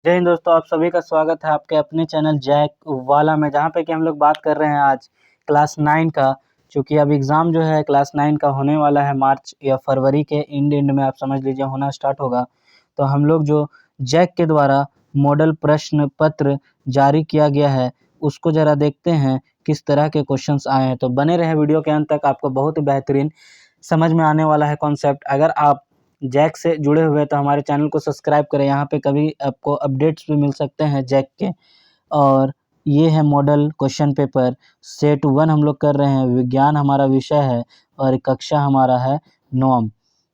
जय हिंद दोस्तों, आप सभी का स्वागत है आपके अपने चैनल जैक वाला में, जहाँ पे कि हम लोग बात कर रहे हैं आज क्लास 9 का। चूँकि अब एग्ज़ाम जो है क्लास 9 का होने वाला है, मार्च या फरवरी के एंड में आप समझ लीजिए होना स्टार्ट होगा। तो हम लोग जो जैक के द्वारा मॉडल प्रश्न पत्र जारी किया गया है, उसको ज़रा देखते हैं किस तरह के क्वेश्चंस आए हैं। तो बने रहें वीडियो के अंत तक, आपको बहुत ही बेहतरीन समझ में आने वाला है कॉन्सेप्ट। अगर आप जैक से जुड़े हुए हैं तो हमारे चैनल को सब्सक्राइब करें, यहाँ पे कभी आपको अपडेट्स भी मिल सकते हैं जैक के। और ये है मॉडल क्वेश्चन पेपर सेट 1 हम लोग कर रहे हैं। विज्ञान हमारा विषय है और कक्षा हमारा है 9वीं।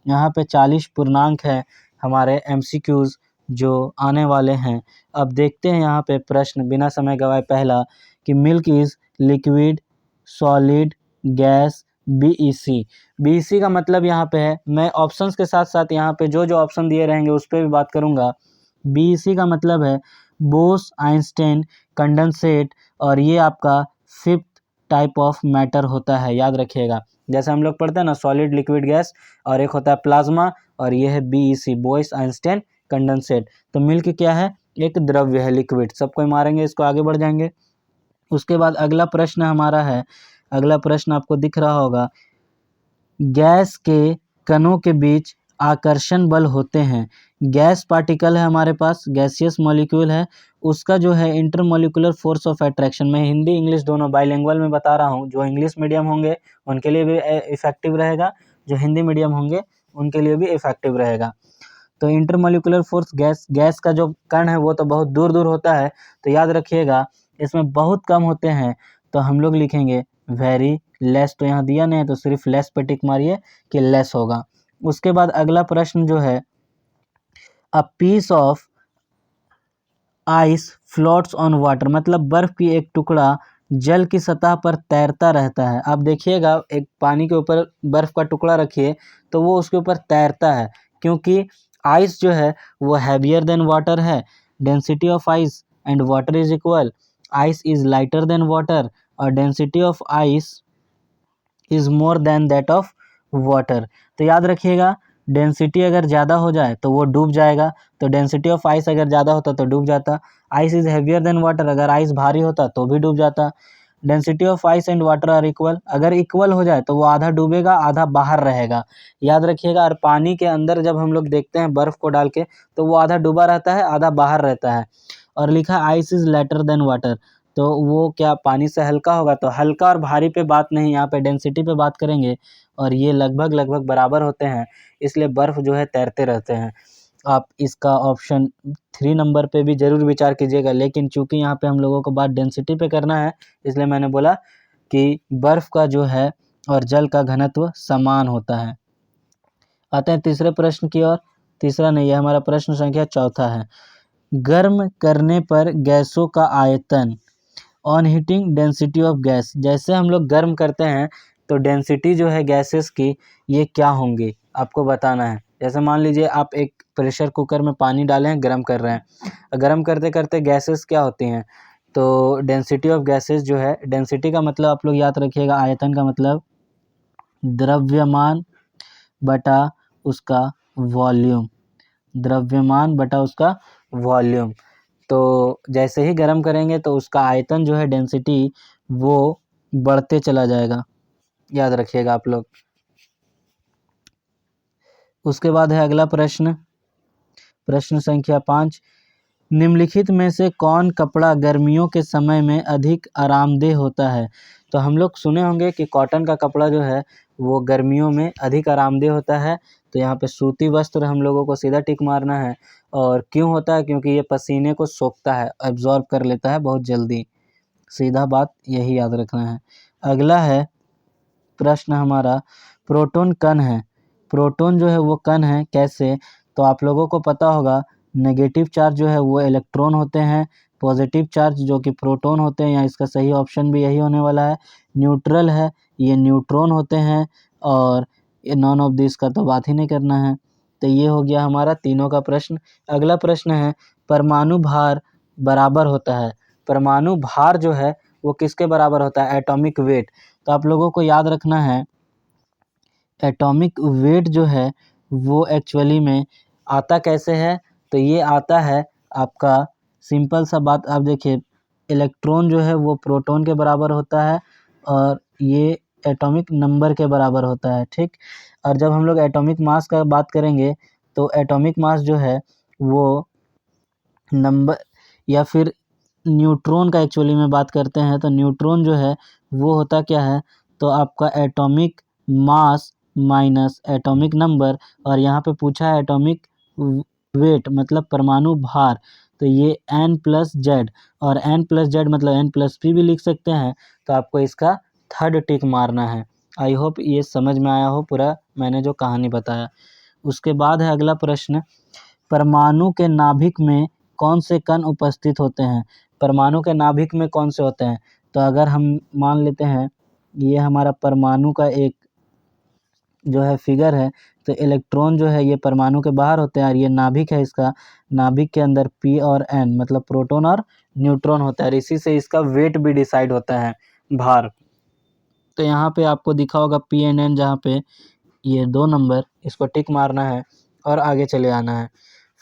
यहाँ पे 40 पूर्णांक है हमारे एमसीक्यूज़ जो आने वाले हैं। अब देखते हैं यहाँ पे प्रश्न बिना समय गवाए। पहला कि milk is liquid, solid, gas, BEC. BEC का मतलब यहाँ पे है, मैं ऑप्शंस के साथ साथ यहाँ पे जो जो ऑप्शन दिए रहेंगे उस पर भी बात करूँगा। बीईसी का मतलब है बोस आइंस्टाइन कंडेंसेट, और ये आपका 5th टाइप ऑफ मैटर होता है, याद रखिएगा। जैसे हम लोग पढ़ते हैं ना, सॉलिड, लिक्विड, गैस, और एक होता है प्लाज्मा, और ये है बीईसी, बोस आइंस्टाइन कंडेंसेट। तो मिल्क क्या है? एक द्रव्य है, लिक्विड। सबको मारेंगे, इसको आगे बढ़ जाएंगे। उसके बाद अगला प्रश्न हमारा है, अगला प्रश्न आपको दिख रहा होगा, गैस के कणों के बीच आकर्षण बल होते हैं। गैस पार्टिकल है हमारे पास, गैसियस मॉलिक्यूल है, उसका जो है इंटरमॉलिक्यूलर फोर्स ऑफ अट्रैक्शन। मैं हिंदी इंग्लिश दोनों बाइलिंगुअल में बता रहा हूँ। जो इंग्लिश मीडियम होंगे उनके लिए भी इफेक्टिव रहेगा, जो हिंदी मीडियम होंगे उनके लिए भी इफेक्टिव रहेगा। तो इंटरमॉलिक्यूलर फोर्स, गैस का जो कण है वो तो बहुत दूर दूर होता है, तो याद रखिएगा इसमें बहुत कम होते हैं। तो हम लोग लिखेंगे वेरी लेस। तो यहाँ दिया नहीं है तो सिर्फ लेस पे टिक मारिए कि लेस होगा। उसके बाद अगला प्रश्न जो है, a piece of ice floats on water, मतलब बर्फ की एक टुकड़ा जल की सतह पर तैरता रहता है। आप देखिएगा, एक पानी के ऊपर बर्फ का टुकड़ा रखिए तो वो उसके ऊपर तैरता है, क्योंकि आइस जो है वो हैवियर देन वाटर है। Density of ice and water is equal. Ice is lighter than water और density of ice is more than that of water. तो याद रखिएगा, डेंसिटी अगर ज़्यादा हो जाए तो वो डूब जाएगा, तो डेंसिटी ऑफ आइस अगर ज़्यादा होता तो डूब जाता। Ice is heavier than water, अगर आइस भारी होता तो भी डूब जाता। Density of ice and water are equal, अगर इक्वल हो जाए तो वो आधा डूबेगा आधा बाहर रहेगा, याद रखिएगा। और पानी के अंदर जब हम लोग देखते हैं बर्फ़ को डाल के, तो वो आधा डूबा रहता है आधा बाहर रहता है। और लिखा ice is lighter than water, तो वो क्या पानी से हल्का होगा? तो हल्का और भारी पे बात नहीं, यहाँ पे डेंसिटी पे बात करेंगे। और ये लगभग लगभग बराबर होते हैं, इसलिए बर्फ़ जो है तैरते रहते हैं। आप इसका ऑप्शन 3 नंबर पे भी ज़रूर विचार कीजिएगा, लेकिन चूंकि यहाँ पे हम लोगों को बात डेंसिटी पे करना है, इसलिए मैंने बोला कि बर्फ़ का जो है और जल का घनत्व समान होता है। आते हैं तीसरे प्रश्न की ओर। तीसरा नहीं है, हमारा प्रश्न संख्या चौथा है। गर्म करने पर गैसों का आयतन, on heating density of gas. जैसे हम लोग गर्म करते हैं तो डेंसिटी जो है गैसेस की, ये क्या होंगी आपको बताना है। जैसे मान लीजिए आप एक प्रेशर कुकर में पानी डालें हैं, गर्म कर रहे हैं। गर्म करते करते गैसेस क्या होती हैं? तो डेंसिटी ऑफ गैसेस जो है, डेंसिटी का मतलब आप लोग याद रखिएगा, आयतन का मतलब द्रव्यमान बटा उसका वॉल्यूम, द्रव्यमान बटा उसका वॉल्यूम। तो जैसे ही गर्म करेंगे तो उसका आयतन जो है, डेंसिटी, वो बढ़ते चला जाएगा, याद रखिएगा आप लोग। उसके बाद है अगला प्रश्न, प्रश्न संख्या 5। निम्नलिखित में से कौन कपड़ा गर्मियों के समय में अधिक आरामदेह होता है? तो हम लोग सुने होंगे कि कॉटन का कपड़ा जो है वो गर्मियों में अधिक आरामदेह होता है। तो यहाँ पे सूती वस्त्र हम लोगों को सीधा टिक मारना है। और क्यों होता है? क्योंकि ये पसीने को सोखता है, एब्जॉर्ब कर लेता है बहुत जल्दी। सीधा बात यही याद रखना है। अगला है प्रश्न हमारा, प्रोटॉन कण है। प्रोटॉन जो है वो कण है, कैसे? तो आप लोगों को पता होगा, नेगेटिव चार्ज जो है वो इलेक्ट्रॉन होते हैं, पॉजिटिव चार्ज जो कि प्रोटॉन होते हैं। यहाँ इसका सही ऑप्शन भी यही होने वाला है। न्यूट्रल है, ये न्यूट्रॉन होते हैं। और ये नॉन ऑफ दिस का तो बात ही नहीं करना है। तो ये हो गया हमारा तीनों का प्रश्न। अगला प्रश्न है, परमाणु भार बराबर होता है। परमाणु भार जो है वो किसके बराबर होता है? Atomic weight. तो आप लोगों को याद रखना है, एटॉमिक वेट जो है वो एक्चुअली में आता कैसे है? तो ये आता है आपका सिंपल सा बात आप देखिए, इलेक्ट्रॉन जो है वो प्रोटॉन के बराबर होता है और ये एटॉमिक नंबर के बराबर होता है, ठीक। और जब हम लोग एटॉमिक मास का बात करेंगे तो एटॉमिक मास जो है वो नंबर या फिर न्यूट्रॉन का एक्चुअली में बात करते हैं तो न्यूट्रॉन जो है वो होता क्या है, तो आपका atomic mass minus atomic number, और यहाँ पे पूछा है एटॉमिक वेट मतलब परमाणु भार, तो ये n+z, और n+z मतलब n+p भी लिख सकते हैं। तो आपको इसका थर्ड टिक मारना है। आई होप ये समझ में आया हो पूरा मैंने जो कहानी बताया। उसके बाद है अगला प्रश्न, परमाणु के नाभिक में कौन से कण उपस्थित होते हैं। परमाणु के नाभिक में कौन से होते हैं, तो अगर हम मान लेते हैं ये हमारा परमाणु का एक जो है फिगर है, तो इलेक्ट्रॉन जो है ये परमाणु के बाहर होते हैं और ये नाभिक है इसका, नाभिक के अंदर p और n मतलब प्रोटॉन और न्यूट्रॉन होता है और इसी से इसका वेट भी डिसाइड होता है, भार। तो यहाँ पे आपको दिखा होगा p एंड n, जहाँ पे ये 2 नंबर, इसको टिक मारना है और आगे चले आना है।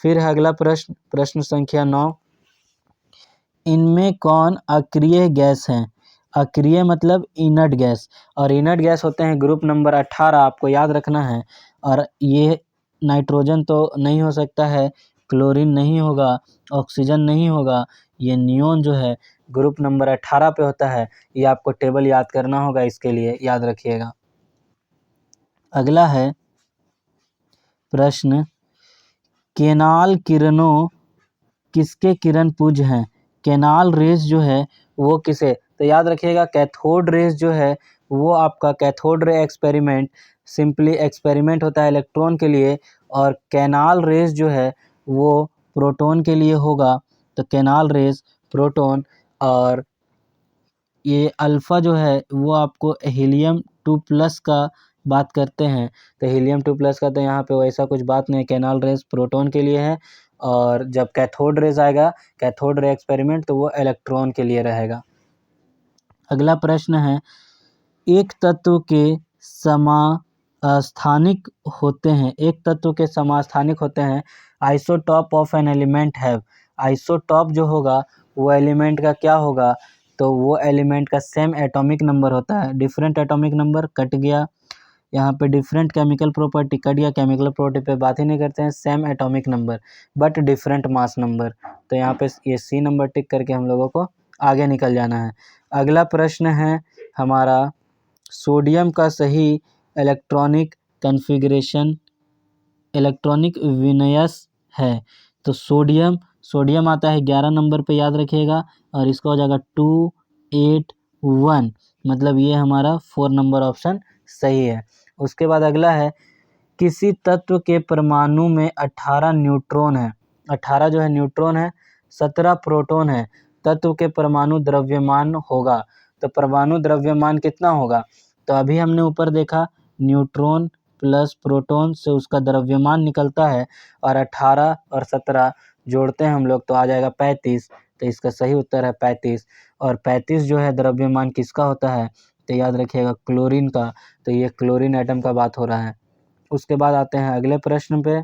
फिर है अगला प्रश्न, प्रश्न संख्या 9, इनमें कौन अक्रिय गैस है। अक्रिय मतलब इनर्ट गैस, और इनर्ट गैस होते हैं ग्रुप नंबर 18, आपको याद रखना है। और ये नाइट्रोजन तो नहीं हो सकता है, क्लोरीन नहीं होगा, ऑक्सीजन नहीं होगा, ये नियोन जो है ग्रुप नंबर 18 पे होता है। ये आपको टेबल याद करना होगा, इसके लिए याद रखिएगा। अगला है प्रश्न, केनाल किरणों किसके किरण पुंज हैं। केनाल रेज जो है वो किसे, तो याद रखिएगा कैथोड रेज जो है वो आपका cathode ray experiment simply experiment होता है इलेक्ट्रॉन के लिए, और कैनाल रेज जो है वो प्रोटॉन के लिए होगा। तो कैनाल रेज प्रोटॉन, और ये अल्फ़ा जो है वो आपको हीलियम 2+ का बात करते हैं। तो हीलियम 2+ का तो यहाँ पे वैसा कुछ बात नहीं है, कैनाल रेज प्रोटॉन के लिए है, और जब कैथोड रेज आएगा कैथोड रे एक्सपेरिमेंट तो वो इलेक्ट्रॉन के लिए रहेगा। अगला प्रश्न है, एक तत्व के समास्थानिक होते हैं, एक तत्व के समास्थानिक होते हैं, isotope of an element have. Isotope जो होगा वो एलिमेंट का क्या होगा, तो वो एलिमेंट का सेम एटॉमिक नंबर होता है। डिफरेंट एटॉमिक नंबर कट गया, यहाँ पे डिफरेंट केमिकल प्रॉपर्टी कट गया, केमिकल प्रॉपर्टी पे बात ही नहीं करते हैं, same atomic number but different mass number. तो यहाँ पे ये सी नंबर टिक करके हम लोगों को आगे निकल जाना है। अगला प्रश्न है हमारा, सोडियम का सही इलेक्ट्रॉनिक कन्फिग्रेशन, इलेक्ट्रॉनिक विन्यास है। तो सोडियम सोडियम आता है 11 नंबर पे, याद रखिएगा, और इसका हो जाएगा 281, मतलब ये हमारा 4 नंबर ऑप्शन सही है। उसके बाद अगला है, किसी तत्व के परमाणु में 18 न्यूट्रॉन है, 18 जो है न्यूट्रॉन है, 17 प्रोटॉन है, तत्व के परमाणु द्रव्यमान होगा। तो परमाणु द्रव्यमान कितना होगा, तो अभी हमने ऊपर देखा न्यूट्रॉन प्लस प्रोटॉन से उसका द्रव्यमान निकलता है, और 18 और 17 जोड़ते हैं हम लोग तो आ जाएगा 35। तो इसका सही उत्तर है 35, और 35 जो है द्रव्यमान किसका होता है, तो याद रखिएगा क्लोरीन का। तो ये क्लोरीन एटम का बात हो रहा है। उसके बाद आते हैं अगले प्रश्न पे।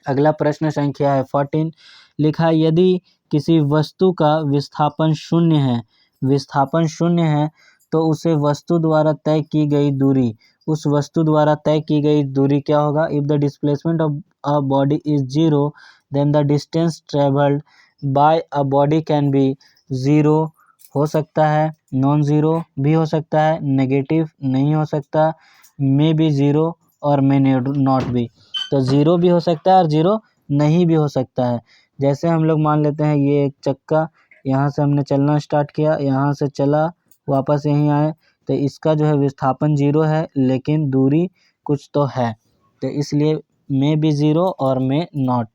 अगला प्रश्न संख्या है 14, लिखा है, यदि किसी वस्तु का विस्थापन शून्य है, विस्थापन शून्य है तो उसे वस्तु द्वारा तय की गई दूरी, उस वस्तु द्वारा तय की गई दूरी क्या होगा। If the displacement of a body is zero then the distance travelled by a body can be zero, हो सकता है, नॉन ज़ीरो भी हो सकता है, नेगेटिव नहीं हो सकता, मे बी ज़ीरो और मे नॉट बी। तो ज़ीरो भी हो सकता है और ज़ीरो नहीं भी हो सकता है। जैसे हम लोग मान लेते हैं ये एक चक्का, यहाँ से हमने चलना स्टार्ट किया, यहाँ से चला वापस यहीं आए, तो इसका जो है विस्थापन 0 है लेकिन दूरी कुछ तो है, तो इसलिए मे बी ज़ीरो और मे नॉट।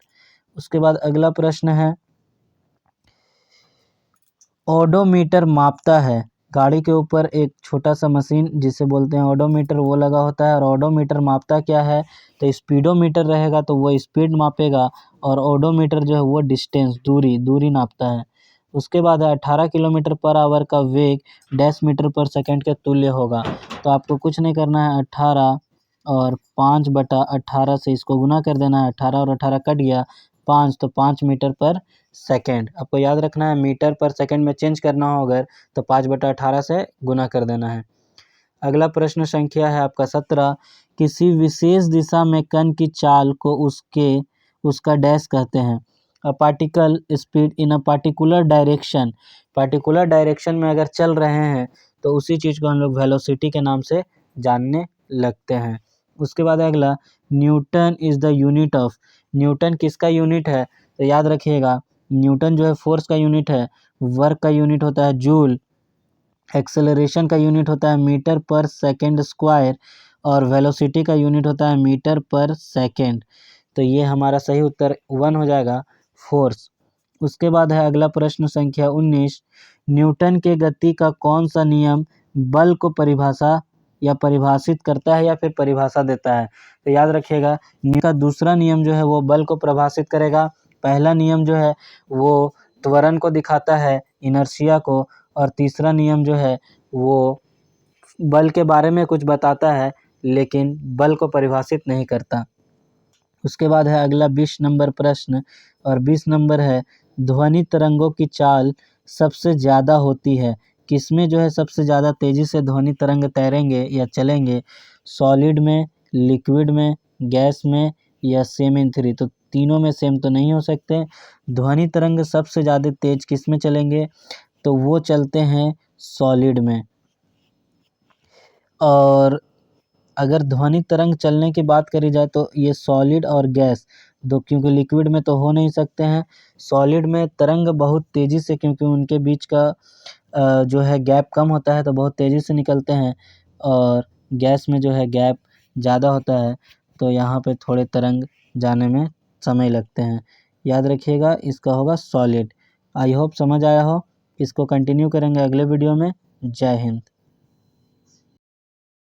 उसके बाद अगला प्रश्न है, ओडोमीटर मापता है, गाड़ी के ऊपर एक छोटा सा मशीन जिसे बोलते हैं ओडोमीटर वो लगा होता है, और ओडोमीटर मापता क्या है, तो स्पीडोमीटर रहेगा तो वो स्पीड मापेगा, और ओडोमीटर जो है वो डिस्टेंस दूरी नापता है। उसके बाद है 18 किलोमीटर पर आवर का वेग डैश मीटर पर सेकंड के तुल्य होगा। तो आपको कुछ नहीं करना है, 18 और 5/18 से इसको गुना कर देना है, 18 और 18 कट गया 5, तो 5 मीटर पर सेकेंड। आपको याद रखना है, मीटर पर सेकेंड में चेंज करना हो अगर तो 5/18 से गुना कर देना है। अगला प्रश्न संख्या है आपका 17। किसी विशेष दिशा में कण की चाल को उसका डैश कहते हैं। A particle speed in a particular direction. Particular direction में अगर चल रहे हैं तो उसी चीज़ को हम लोग वेलोसिटी के नाम से जानने लगते हैं। उसके बाद अगला, Newton is the unit of. Newton किसका यूनिट है? तो याद रखिएगा, न्यूटन जो है फोर्स का यूनिट है, वर्क का यूनिट होता है जूल, एक्सेलरेशन का यूनिट होता है मीटर पर सेकेंड स्क्वायर, और वेलोसिटी का यूनिट होता है मीटर पर सेकेंड। तो ये हमारा सही उत्तर 1 हो जाएगा, फोर्स। उसके बाद है अगला प्रश्न संख्या 19। न्यूटन के गति का कौन सा नियम बल को परिभाषित करता है या फिर परिभाषा देता है? तो याद रखिएगा, न्यूटन का दूसरा नियम जो है वो बल को परिभाषित करेगा। पहला नियम जो है वो त्वरण को दिखाता है, इनर्शिया को, और तीसरा नियम जो है वो बल के बारे में कुछ बताता है लेकिन बल को परिभाषित नहीं करता। उसके बाद है अगला 20 नंबर प्रश्न, और 20 नंबर है, ध्वनि तरंगों की चाल सबसे ज़्यादा होती है किसमें जो है सबसे ज़्यादा तेज़ी से ध्वनि तरंग तैरेंगे या चलेंगे? सॉलिड में, लिक्विड में, गैस में या सेम इन थ्री? तो तीनों में सेम तो नहीं हो सकते। ध्वनि तरंग सबसे ज़्यादा तेज किस में चलेंगे? तो वो चलते हैं सॉलिड में। और अगर ध्वनि तरंग चलने की बात करी जाए तो ये सॉलिड और गैस दो, क्योंकि लिक्विड में तो हो नहीं सकते हैं। सॉलिड में तरंग बहुत तेज़ी से, क्योंकि उनके बीच का जो है गैप कम होता है तो बहुत तेज़ी से निकलते हैं, और गैस में जो है गैप ज़्यादा होता है तो यहाँ पे थोड़े तरंग जाने में समय लगते हैं। याद रखिएगा, इसका होगा सॉलिड। आई होप समझ आया हो। इसको कंटिन्यू करेंगे अगले वीडियो में। जय हिंद।